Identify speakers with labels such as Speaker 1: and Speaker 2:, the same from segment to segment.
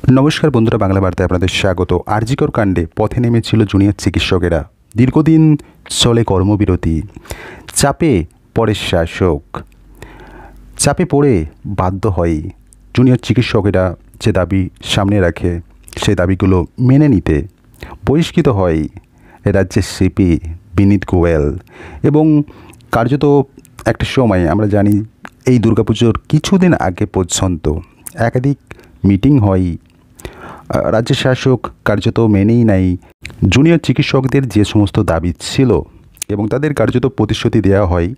Speaker 1: নমস্কার বন্ধুরা, বাংলা বার্তায় আপনাদের স্বাগত। আরজিকর কাণ্ডে পথে নেমেছিল জুনিয়র চিকিৎসকেরা। দীর্ঘদিন চলে কর্মবিরতি। চাপে পড়ে শাসক। চাপে পড়ে বাধ্য হয় জুনিয়র চিকিৎসকেরা যে দাবি সামনে রাখে সেই দাবিগুলো মেনে নিতে। বহিষ্কৃত হয় রাজ্যের সিপি বিনীত গোয়েল। এবং কার্যত একটা সময় আমরা জানি এই দুর্গাপুজোর কিছুদিন আগে পর্যন্ত একাধিক মিটিং হয়। রাজ্যের শাসক কার্যত মেনেই নাই জুনিয়র চিকিৎসকদের যে সমস্ত দাবি ছিল এবং তাদের কার্যত প্রতিশ্রুতি দেওয়া হয়।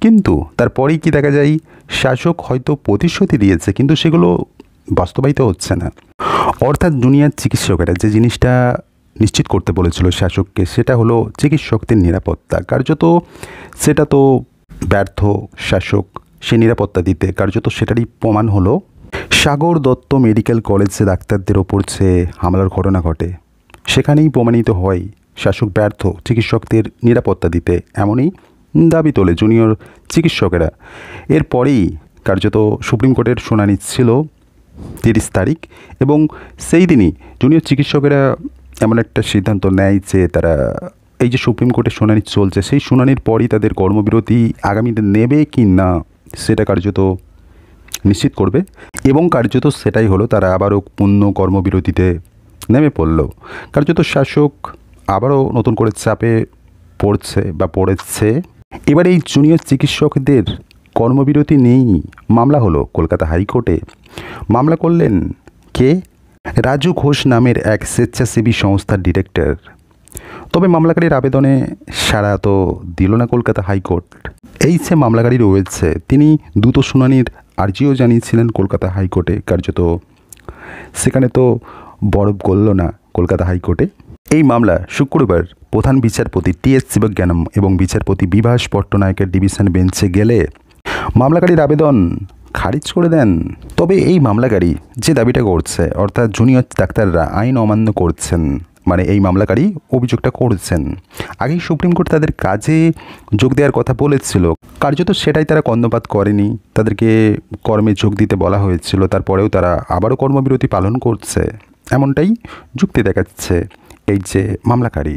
Speaker 1: কিন্তু তারপরেই কি দেখা যায়, শাসক হয়তো প্রতিশ্রুতি দিয়েছে কিন্তু সেগুলো বাস্তবায়িত হচ্ছে না। অর্থাৎ জুনিয়র চিকিৎসকেরা যে জিনিসটা নিশ্চিত করতে বলেছিল শাসককে, সেটা হলো চিকিৎসকদের নিরাপত্তা। কার্যত সেটা তো ব্যর্থ শাসক সে নিরাপত্তা দিতে। কার্যত সেটারই প্রমাণ হলো সাগর দত্ত মেডিকেল কলেজে ডাক্তারদের ওপর যে হামলার ঘটনা ঘটে, সেখানেই প্রমাণিত হয় শাসক ব্যর্থ চিকিৎসকদের নিরাপত্তা দিতে। এমনই দাবি তোলে জুনিয়র চিকিৎসকেরা। এরপরেই কার্যত সুপ্রিম কোর্টের শুনানি ছিল 30 তারিখ এবং সেই দিনই জুনিয়র চিকিৎসকেরা এমন একটা সিদ্ধান্ত নেয় যে তারা এই যে সুপ্রিম কোর্টের শুনানি চলছে সেই শুনানির পরই তাদের কর্মবিরতি আগামীতে নেবে কি না সেটা কার্যত নিশ্চিত করবে। এবং কার্যত সেটাই হলো, তারা আবারও পূর্ণ কর্মবিরতিতে নেমে পড়ল। কার্যত শাসক আবারও নতুন করে চাপে পড়েছে। এবার এই জুনিয়র চিকিৎসকদের কর্মবিরতি নেই, মামলা হলো কলকাতা হাইকোর্টে। মামলা করলেন কে? রাজু ঘোষ নামের এক স্বেচ্ছাসেবী সংস্থার ডিরেক্টর। তবে মামলাকারীর আবেদনে সাড়া তো দিল না কলকাতা হাইকোর্ট। এই যে মামলাকারী রয়েছে তিনি দ্রুত শুনানির আর্জিও জানিয়েছিলেন কলকাতা হাইকোর্টে। কার্যত সেখানে তো বরফ গলল না কলকাতা হাইকোর্টে। এই মামলা শুক্রবার প্রধান বিচারপতি টি.এস. শিবজ্ঞানম এবং বিচারপতি বিভাস পট্টনায়কের ডিভিশন বেঞ্চে গেলে মামলাকারীর আবেদন খারিজ করে দেন। তবে এই মামলাকারী যে দাবিটা করছে, অর্থাৎ জুনিয়র ডাক্তাররা আইন অমান্য করছেন, মানে এই মামলাকারী অভিযোগটা করেছেন, আগেই সুপ্রিম কোর্ট তাদের কাজে যোগ দেওয়ার কথা বলেছিল। কার্যত সেটাই তারা কর্ণপাত করেনি, তাদেরকে কর্মে যোগ দিতে বলা হয়েছিল, তারপরেও তারা আবারও কর্মবিরতি পালন করছে, এমনটাই যুক্তি দেখাচ্ছে এই যে মামলাকারী।